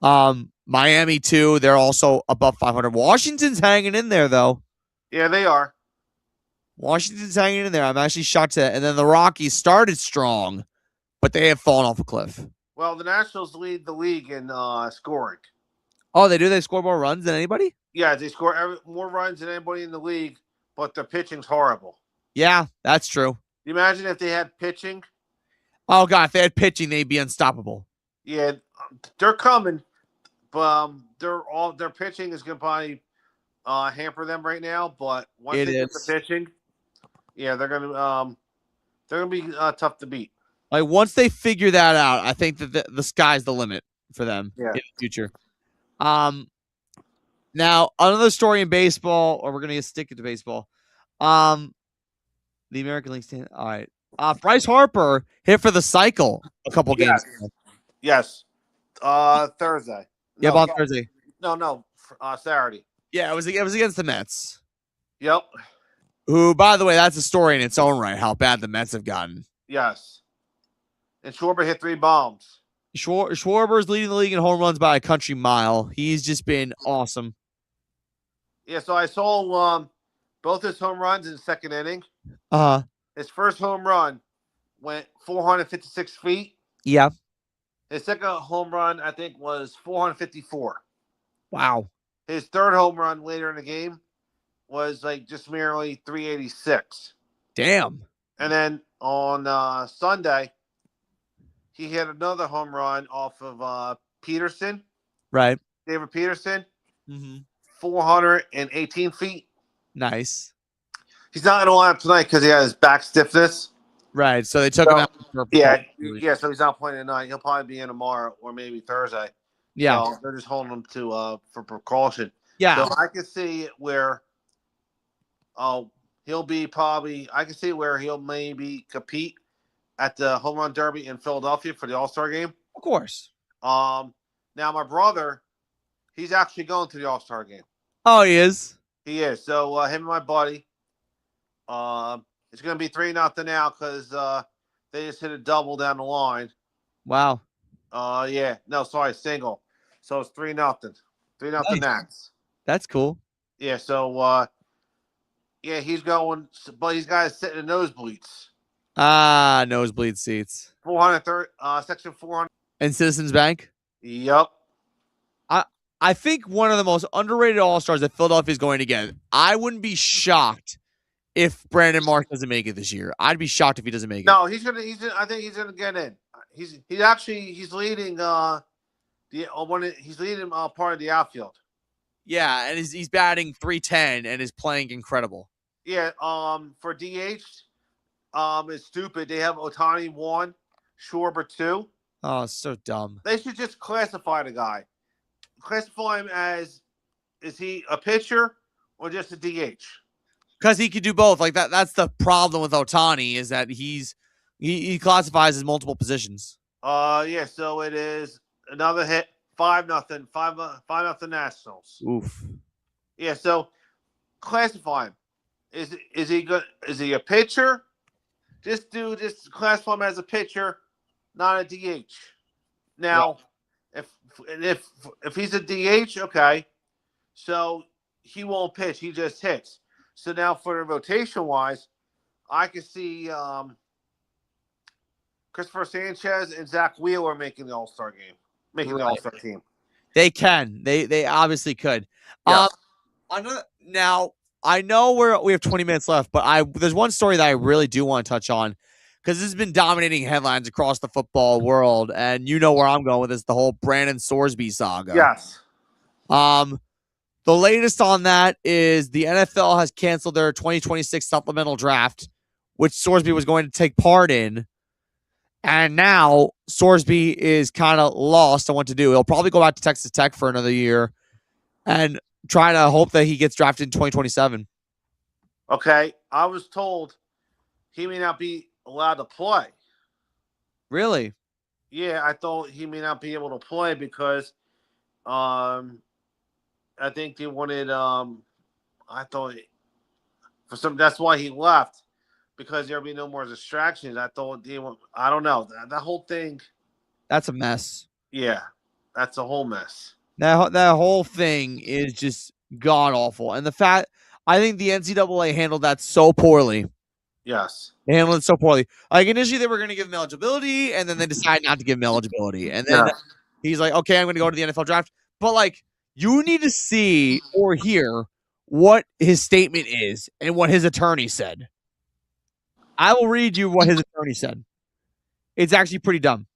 S1: Miami too. They're also above 500. Washington's hanging in there though.
S2: Yeah, they are.
S1: Washington's hanging in there. I'm actually shocked at that. And then the Rockies started strong, but they have fallen off a cliff.
S2: Well, the Nationals lead the league in scoring.
S1: Oh, they do? They score more runs than anybody?
S2: Yeah, they score more runs than anybody in the league, but their pitching's horrible.
S1: Yeah, that's true.
S2: You imagine if they had pitching?
S1: Oh, God, if they had pitching, they'd be unstoppable.
S2: Yeah, they're coming, but their pitching is going to probably hamper them right now. But once they get the pitching, yeah, they're going to be tough to beat.
S1: Like, once they figure that out, I think that the sky's the limit for them in the future. Now, another story in baseball, or we're going to stick it to baseball. The American League stand. All right. Bryce Harper hit for the cycle a couple games ago.
S2: Yes. Thursday.
S1: Yeah, on Thursday.
S2: No, Saturday.
S1: Yeah, it was against the Mets.
S2: Yep.
S1: Who, by the way, that's a story in its own right, how bad the Mets have gotten.
S2: Yes. And Schwarber hit 3 bombs.
S1: Schwarber's leading the league in home runs by a country mile. He's just been awesome.
S2: Yeah, so I saw both his home runs in the second inning. His first home run went 456 feet.
S1: Yeah.
S2: His second home run, I think, was 454.
S1: Wow.
S2: His third home run later in the game was like just merely 386.
S1: Damn.
S2: And then on Sunday, he hit another home run off of Peterson.
S1: Right.
S2: David Peterson.
S1: Mm-hmm.
S2: 418 feet.
S1: Nice.
S2: He's not going to line up tonight because he has back stiffness.
S1: Right. So they took him out.
S2: Yeah. So he's not playing tonight. He'll probably be in tomorrow or maybe Thursday.
S1: Yeah.
S2: So they're just holding him to for precaution.
S1: Yeah.
S2: So I can see where he'll be probably. I can see where he'll maybe compete at the home run derby in Philadelphia for the All-Star game.
S1: Of course.
S2: Now my brother, he's actually going to the All-Star game.
S1: Oh, he is.
S2: He is. So him and my buddy. It's going to be 3-0 now because they just hit a double down the line.
S1: Wow.
S2: Yeah. No, sorry, single. So it's 3-0. 3-0 Nats.
S1: That's cool.
S2: Yeah. So yeah, he's going, but he's got to sit in the nosebleeds.
S1: Nosebleed seats.
S2: 430, section 400.
S1: And Citizens Bank.
S2: Yep.
S1: I think one of the most underrated All-Stars that Philadelphia is going to get. I wouldn't be shocked if Brandon Marsh doesn't make it this year. I'd be shocked if he doesn't make it.
S2: No, he's gonna. I think he's gonna get in. He's leading he's leading part of the outfield.
S1: Yeah, and he's batting .310 and is playing incredible.
S2: Yeah. For DH, it's stupid. They have Ohtani 1, Schwarber 2.
S1: Oh, so dumb.
S2: They should just classify the guy. Classify him as, is he a pitcher or just a DH?
S1: Because he could do both. Like that's the problem with Ohtani is that he classifies as multiple positions.
S2: Yeah, so it is another hit, 5-0, 5-0 Nationals.
S1: Oof.
S2: Yeah, so classify him. Is he good? Is he a pitcher? Just classify him as a pitcher, not a DH. Now, if he's a DH, okay, so he won't pitch. He just hits. So now for the rotation wise, I can see Christopher Sanchez and Zach Wheeler making the All-Star game, making the All-Star team.
S1: They can. They obviously could.
S2: Yeah.
S1: Now I know we have 20 minutes left, but there's one story that I really do want to touch on because this has been dominating headlines across the football world, and you know where I'm going with this, the whole Brandon Sorsby saga.
S2: Yes.
S1: The latest on that is the NFL has canceled their 2026 supplemental draft, which Sorsby was going to take part in. And now Sorsby is kind of lost on what to do. He'll probably go back to Texas Tech for another year and try to hope that he gets drafted in 2027.
S2: Okay. I was told he may not be allowed to play.
S1: Really?
S2: Yeah, I thought he may not be able to play because I think they wanted I thought for some that's why he left, because there'll be no more distractions. I thought I don't know. That whole thing,
S1: that's a mess.
S2: Yeah. That's a whole mess.
S1: That whole thing is just god awful. And the fact I think the NCAA handled that so poorly.
S2: Yes.
S1: They handled it so poorly. Like initially, they were going to give him eligibility, and then they decided not to give him eligibility. And then he's like, "Okay, I'm going to go to the NFL draft." But like, you need to see or hear what his statement is and what his attorney said. I will read you what his attorney said. It's actually pretty dumb.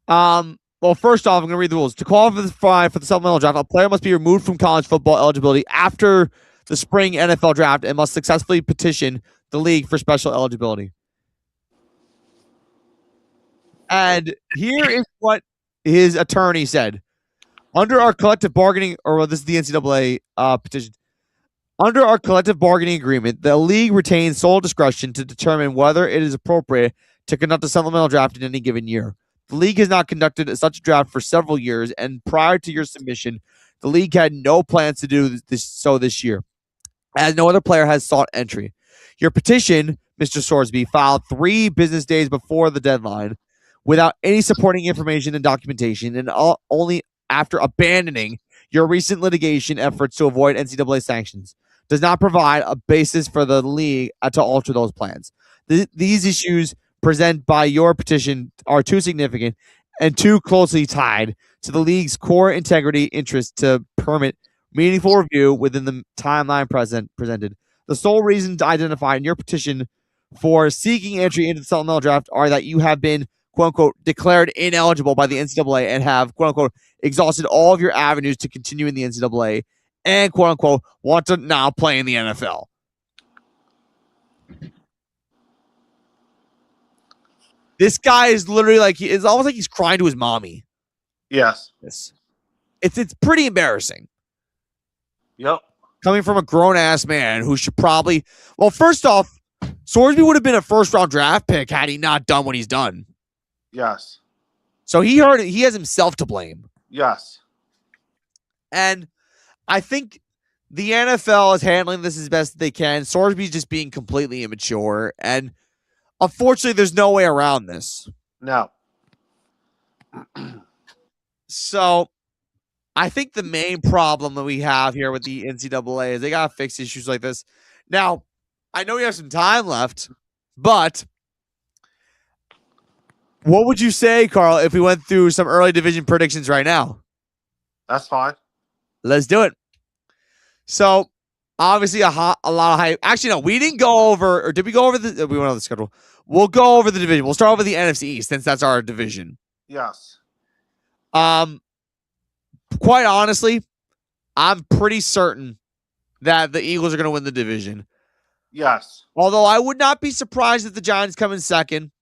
S1: Well, first off, I'm going to read the rules. To qualify for the supplemental draft, a player must be removed from college football eligibility after the spring NFL draft and must successfully petition the league for special eligibility. And here is what his attorney said. Under our collective bargaining, this is the NCAA petition. Under our collective bargaining agreement, the league retains sole discretion to determine whether it is appropriate to conduct a supplemental draft in any given year. The league has not conducted such a draft for several years, and prior to your submission, the league had no plans to do this year, as no other player has sought entry. Your petition, Mr. Sorsby, filed 3 business days before the deadline without any supporting information and documentation, and only after abandoning your recent litigation efforts to avoid NCAA sanctions, does not provide a basis for the league to alter those plans. These issues presented by your petition are too significant and too closely tied to the league's core integrity interest to permit meaningful review within the timeline presented. The sole reasons identified in your petition for seeking entry into the supplemental draft are that you have been, quote unquote, declared ineligible by the NCAA and have, quote unquote, exhausted all of your avenues to continue in the NCAA and, quote unquote, want to now play in the NFL. This guy is literally like, it's almost like he's crying to his mommy.
S2: Yes.
S1: It's pretty embarrassing.
S2: Yep.
S1: Coming from a grown-ass man who should probably... Well, first off, Sorsby would have been a first-round draft pick had he not done what he's done.
S2: Yes.
S1: So he has himself to blame.
S2: Yes.
S1: And I think the NFL is handling this as best they can. Sorsby's just being completely immature. And unfortunately, there's no way around this.
S2: No.
S1: So I think the main problem that we have here with the NCAA is they got to fix issues like this. Now, I know we have some time left, but what would you say, Carl, if we went through some early division predictions right now?
S2: That's fine.
S1: Let's do it. So, obviously, a lot of hype. Actually, no, we didn't go over, or did we go over the? We went over the schedule. We'll go over the division. We'll start with the NFC East since that's our division.
S2: Yes.
S1: Quite honestly, I'm pretty certain that the Eagles are going to win the division.
S2: Yes.
S1: Although I would not be surprised if the Giants come in second,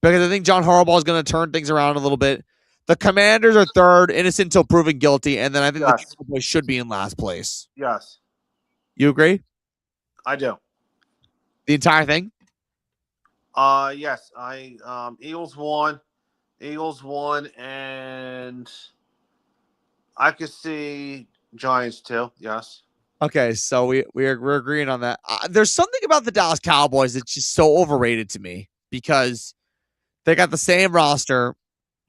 S1: because I think John Harbaugh is going to turn things around a little bit. The Commanders are third, innocent until proven guilty, and then I think the Cowboys should be in last place.
S2: Yes.
S1: You agree?
S2: I do.
S1: The entire thing?
S2: Yes. Eagles won, and I could see Giants too. Yes.
S1: Okay, so we're agreeing on that. There's something about the Dallas Cowboys that's just so overrated to me because they got the same roster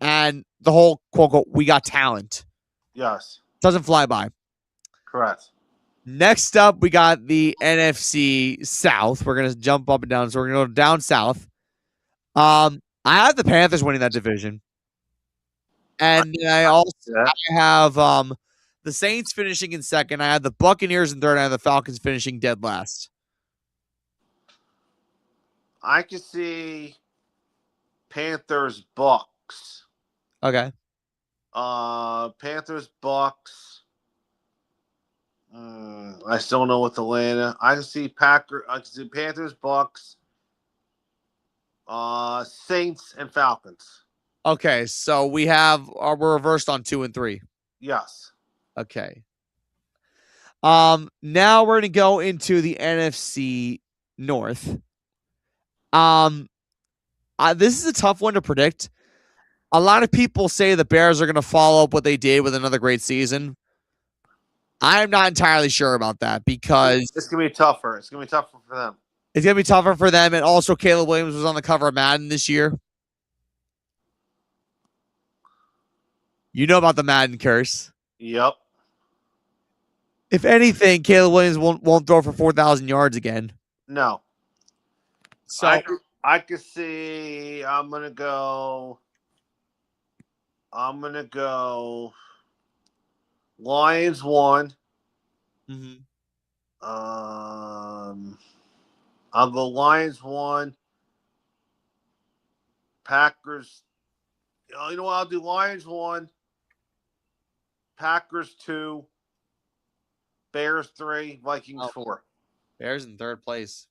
S1: and the whole quote unquote we got talent.
S2: Yes.
S1: Doesn't fly by.
S2: Correct.
S1: Next up, we got the NFC South. We're gonna jump up and down, so we're gonna go down south. I have the Panthers winning that division, and I have the Saints finishing in second. I have the Buccaneers in third. I have the Falcons finishing dead last.
S2: I could see Panthers Bucks.
S1: Okay.
S2: Panthers Bucks. I still don't know what the land. I can see Panthers Bucks. Saints and Falcons.
S1: Okay, so we're reversed on 2 and 3.
S2: Yes.
S1: Okay. Now we're gonna go into the NFC North. This is a tough one to predict. A lot of people say the Bears are gonna follow up what they did with another great season. I'm not entirely sure about that because
S2: it's gonna be tougher. It's gonna be tougher for them.
S1: It's gonna be tougher for them, and also Caleb Williams was on the cover of Madden this year. You know about the Madden curse.
S2: Yep.
S1: If anything, Caleb Williams won't throw for 4,000 yards again.
S2: No.
S1: So
S2: I could see. I'm gonna go. Lions 1. I'll go Lions 1. Packers. You know what? I'll do Lions 1. Packers 2. Bears 3. Vikings 4.
S1: Bears in third place.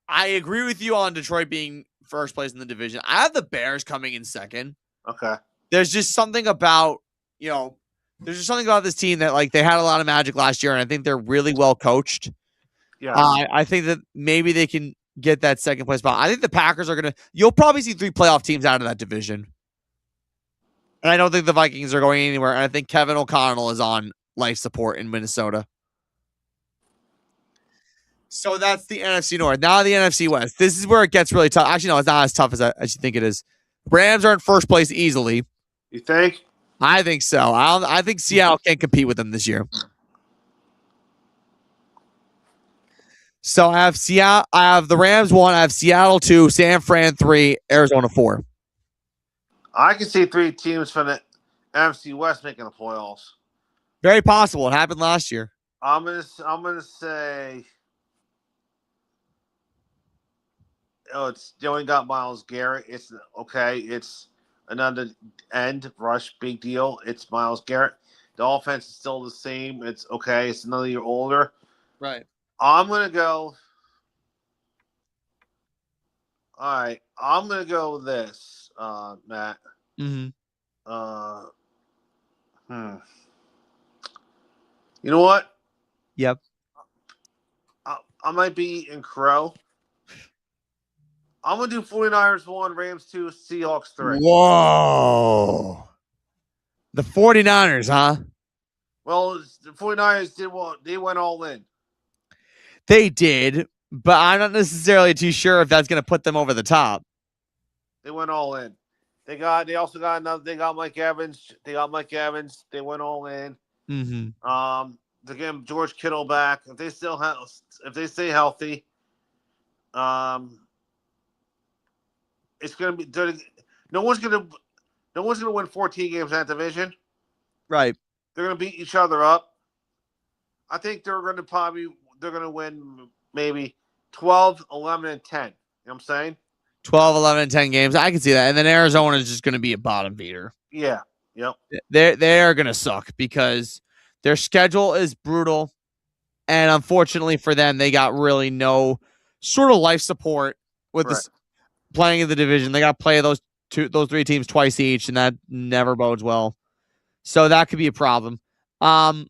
S1: I agree with you on Detroit being first place in the division. I have the Bears coming in second.
S2: Okay.
S1: There's just something about, there's just something about this team that, like, they had a lot of magic last year, and I think they're really well coached.
S2: Yeah.
S1: I think that maybe they can get that second place spot. I think the Packers are you'll probably see 3 playoff teams out of that division. And I don't think the Vikings are going anywhere. And I think Kevin O'Connell is on life support in Minnesota. So that's the NFC North. Now the NFC West. This is where it gets really tough. Actually, no, it's not as tough as you think it is. Rams are in first place easily.
S2: You think?
S1: I think so. I think Seattle can't compete with them this year. So I have Seattle. I have the Rams 1. I have Seattle 2. San Fran 3. Arizona 4.
S2: I can see 3 teams from the NFC West making the playoffs.
S1: Very possible. It happened last year.
S2: I'm gonna say. Oh, they only got Myles Garrett. It's okay. It's another end rush, big deal. It's Myles Garrett. The offense is still the same. It's okay. It's another year older.
S1: Right.
S2: I'm gonna go. All right. I'm gonna go with this, Matt.
S1: Mm-hmm.
S2: You know what?
S1: Yep.
S2: I might be in Crow. I'm going to do 49ers 1, Rams 2, Seahawks 3.
S1: Whoa. The 49ers, huh?
S2: Well, the 49ers they went all in.
S1: They did, but I'm not necessarily too sure if that's going to put them over the top.
S2: They went all in. They also got another. They got Mike Evans. They went all in.
S1: Mm-hmm.
S2: They're getting George Kittle back. If they stay healthy, it's gonna be. No one's gonna win 14 games in that division.
S1: Right.
S2: They're gonna beat each other up. I think they're gonna win maybe 12, 11, and 10. You know what I'm saying?
S1: 12, 11, and 10 games. I can see that. And then Arizona is just going to be a bottom feeder.
S2: Yeah. Yep.
S1: They're going to suck because their schedule is brutal. And unfortunately for them, they got really no sort of life support with this playing in the division. They got to play those 3 teams twice each, and that never bodes well. So that could be a problem. Now,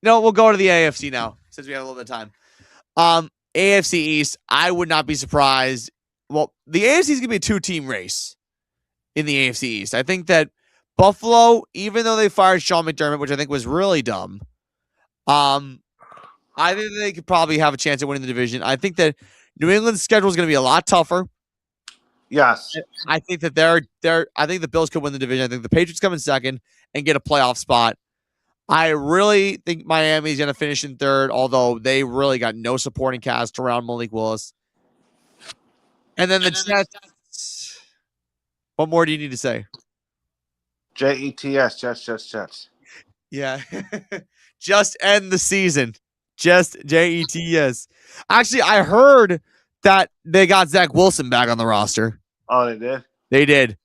S1: we'll go to the AFC now since we have a little bit of time. AFC East, I would not be surprised. Well, the AFC is going to be a 2-team race in the AFC East. I think that Buffalo, even though they fired Sean McDermott, which I think was really dumb, I think they could probably have a chance at winning the division. I think that New England's schedule is going to be a lot tougher.
S2: Yes.
S1: I think that I think the Bills could win the division. I think the Patriots come in second and get a playoff spot. I really think Miami's going to finish in third, although they really got no supporting cast around Malik Willis. And then the Jets. What more do you need to say?
S2: Jets, Jets.
S1: Yeah. Just end the season. Just Jets. Actually, I heard that they got Zach Wilson back on the roster.
S2: Oh, they did?
S1: They did.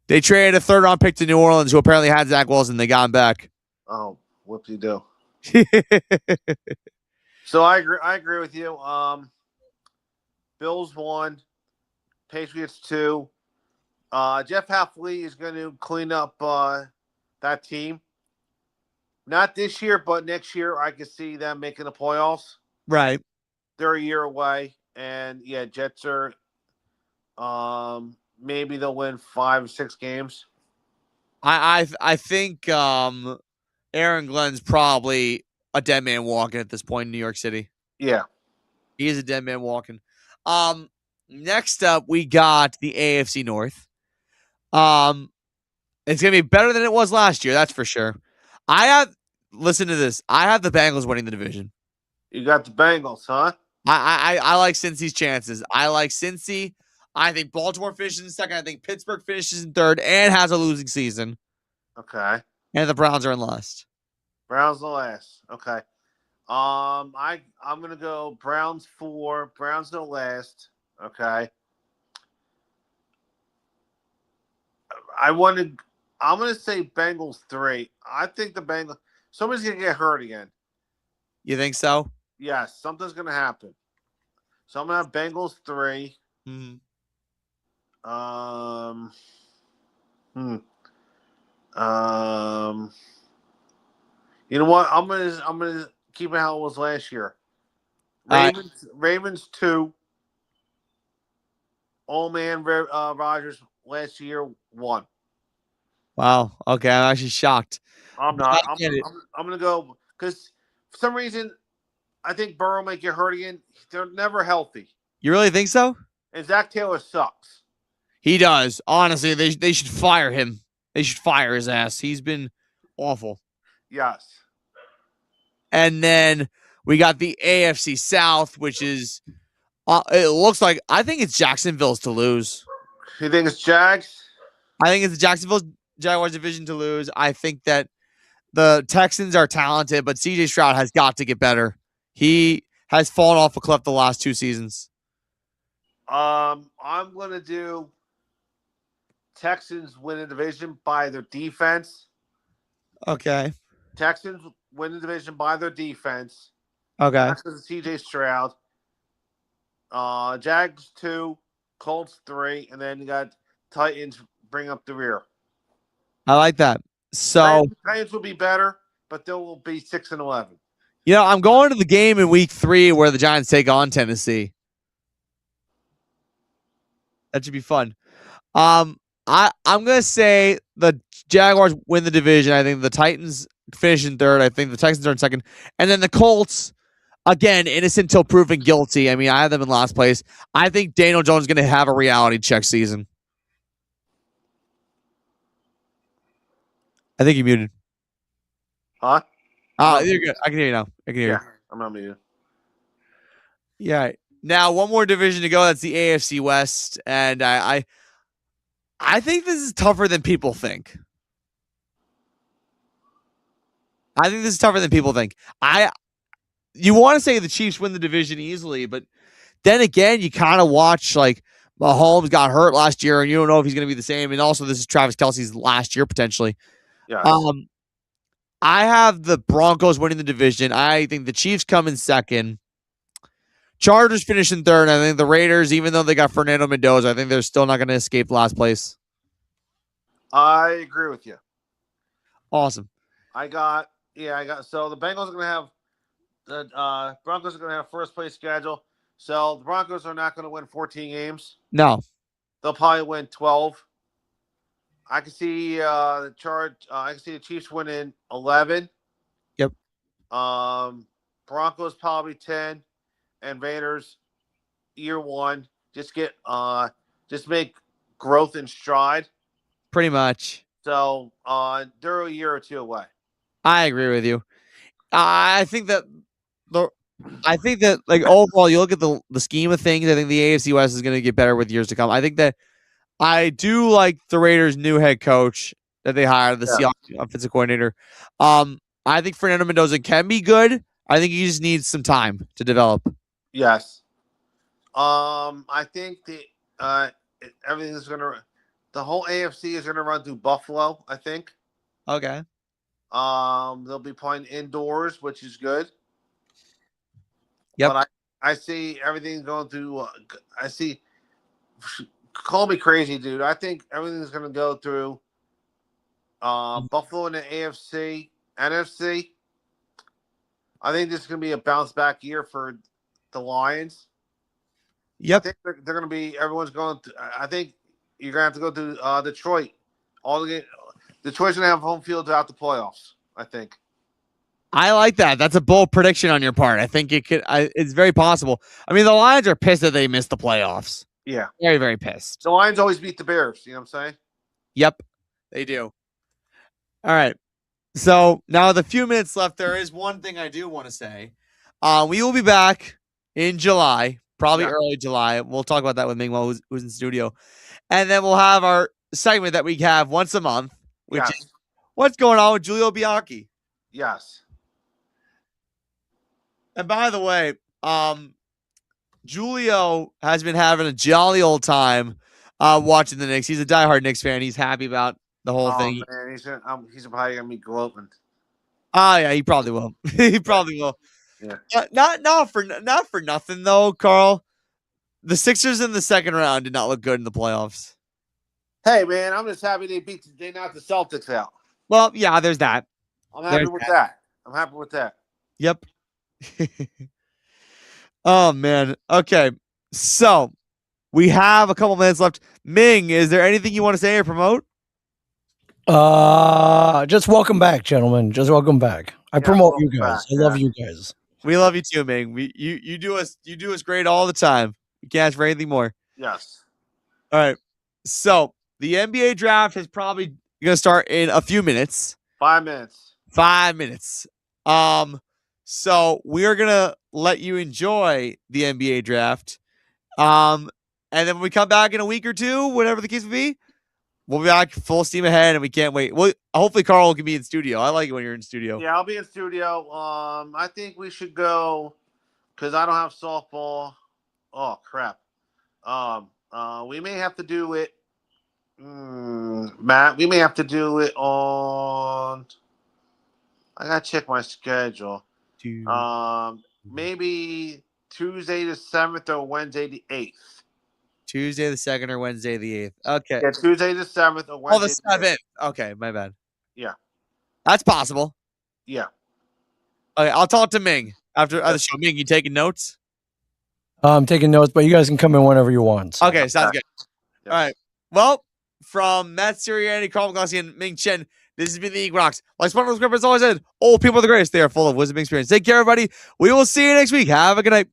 S1: They traded a 3rd-round pick to New Orleans, who apparently had Zach Wilson. They got him back.
S2: Oh, whoopsie-do. So I agree with you. Bills 1, Patriots 2. Jeff Hafley is going to clean up that team. Not this year, but next year I can see them making the playoffs.
S1: Right.
S2: They're a year away. And, yeah, Jets are maybe they'll win 5 or 6 games.
S1: I think Aaron Glenn's probably a dead man walking at this point in New York City.
S2: Yeah.
S1: He is a dead man walking. Next up, we got the AFC North. It's going to be better than it was last year, that's for sure. I have listen to this. I have the Bengals winning the division.
S2: You got the Bengals, huh?
S1: I like Cincy's chances. I like Cincy. I think Baltimore finishes in second. I think Pittsburgh finishes in third and has a losing season.
S2: Okay.
S1: And the Browns are in last.
S2: Browns the last. Okay. I'm gonna go Browns 4, Browns no last. Okay. I'm gonna say Bengals 3. I think the Bengals. Somebody's gonna get hurt again.
S1: You think so?
S2: Yes, something's gonna happen. So I'm gonna have Bengals 3.
S1: Mm-hmm.
S2: You know what? I'm gonna keep it how it was last year. Ravens 2. Old man Rogers last year 1.
S1: Wow. Okay, I'm actually shocked.
S2: I'm not. I'm gonna go because for some reason I think Burrow might get hurt again. They're never healthy,
S1: You really think so?
S2: and Zach Taylor sucks.
S1: He does. Honestly, they should fire him. They should fire his ass. He's been awful.
S2: Yes.
S1: And then we got the AFC South, which is it looks like I think it's Jacksonville's to lose.
S2: You think it's Jags?
S1: I think it's the Jacksonville Jaguars division to lose. I think that the Texans are talented, but CJ Stroud has got to get better. He has fallen off a cliff the last 2 seasons.
S2: I'm gonna do Texans win the division by their defense.
S1: Okay.
S2: Texans win the division by their defense.
S1: Okay.
S2: That's because of CJ Stroud. Jags 2, Colts 3, and then you got Titans bring up the rear.
S1: I like that. So
S2: Titans will be better, but they will be 6-11.
S1: You know, I'm going to the game in week 3 where the Giants take on Tennessee. That should be fun. I'm gonna say the Jaguars win the division. I think the Titans finish in third. I think the Texans are in second, and then the Colts, again, innocent until proven guilty. I mean, I have them in last place. I think Daniel Jones is gonna have a reality check season. I think you muted.
S2: Huh?
S1: You're good. I can hear you now. I can hear you.
S2: I'm not muted.
S1: Yeah. Now one more division to go. That's the AFC West, and I think this is tougher than people think. You want to say the Chiefs win the division easily, but then again, you kind of watch like Mahomes got hurt last year, and you don't know if he's going to be the same. And also, this is Travis Kelce's last year potentially.
S2: Yes.
S1: I have the Broncos winning the division. I think the Chiefs come in second. Chargers finish in third. I think the Raiders, even though they got Fernando Mendoza, I think they're still not going to escape last place.
S2: I agree with you.
S1: Awesome.
S2: So the Bengals are going to have the Broncos are going to have first place schedule. So the Broncos are not going to win 14 games.
S1: No.
S2: They'll probably win 12. I can see I can see the Chiefs winning 11.
S1: Yep.
S2: Broncos probably 10, and Raiders year 1. Just make growth in stride.
S1: Pretty much.
S2: So they're a year or 2 away.
S1: I agree with you. I think that like overall, you look at the scheme of things. I think the AFC West is going to get better with years to come. I think that I do like the Raiders' new head coach that they hired, the Seahawks offensive coordinator. I think Fernando Mendoza can be good. I think he just needs some time to develop.
S2: Yes. I think everything is going to. The whole AFC is going to run through Buffalo, I think.
S1: Okay.
S2: They'll be playing indoors, which is good.
S1: Yep.
S2: But I see everything going through. Call me crazy, dude. I think everything's going to go through Buffalo in the AFC, NFC. I think this is going to be a bounce back year for the Lions.
S1: Yep.
S2: I think they're going to be. Everyone's going. I think you're going to have to go to Detroit. Detroit's going to have home field throughout the playoffs, I think.
S1: I like that. That's a bold prediction on your part. I think it's very possible. I mean, the Lions are pissed that they missed the playoffs.
S2: Yeah.
S1: Very, very pissed.
S2: The Lions always beat the Bears. You know what I'm saying?
S1: Yep, they do. All right. So now the few minutes left, there is one thing I do want to say. We will be back in July, probably early July. We'll talk about that with Ming who's in the studio. And then we'll have our segment that we have once a month, which is what's going on with Giulio Bianchi.
S2: Yes.
S1: And by the way, Giulio has been having a jolly old time watching the Knicks. He's a diehard Knicks fan. He's happy about the whole thing.
S2: Man, he's probably gonna be gloating.
S1: Yeah, he probably will. He probably will.
S2: Yeah.
S1: Not for nothing though, Carl. The Sixers in the second round did not look good in the playoffs.
S2: Hey man, I'm just happy they knocked the Celtics out.
S1: Well, yeah, there's that.
S2: I'm happy with that. I'm happy with that.
S1: Yep. Oh man. Okay. So we have a couple minutes left. Ming, is there anything you want to say or promote?
S3: Just welcome back, gentlemen. Just welcome back. I promote you guys. I love you guys.
S1: We love you too, Ming. You do us great all the time. We can't ask for anything more.
S2: Yes.
S1: All right. So the NBA draft is probably going to start in a few minutes.
S2: 5 minutes.
S1: 5 minutes. So we are gonna let you enjoy the NBA draft. And then when we come back in a week or two, whatever the case may be, we'll be back full steam ahead, and we can't wait. Well, hopefully Carl can be in studio. I like it when you're in studio.
S2: Yeah, I'll be in studio. I think we should go because I don't have softball. Oh crap. We may have to do it. Matt, we may have to do it on. I gotta check my schedule. Maybe Tuesday the 7th or Wednesday the 8th.
S1: Tuesday the 2nd or Wednesday the 8th. Okay.
S2: Yeah, Tuesday the 7th or Wednesday
S1: the 7th. Okay, my bad.
S2: Yeah.
S1: That's possible.
S2: Yeah.
S1: Okay, I'll talk to Ming after the show. Ming, you taking notes?
S3: I'm taking notes, but you guys can come in whenever you want. So.
S1: Okay, sounds good. Yes. All right. Well, from Matt Siriani, Carl Maglowski, and Ming Chen, this has been the Equinox. Like SpongeBob SquarePants always said, old people are the greatest. They are full of wisdom and experience. Take care, everybody. We will see you next week. Have a good night.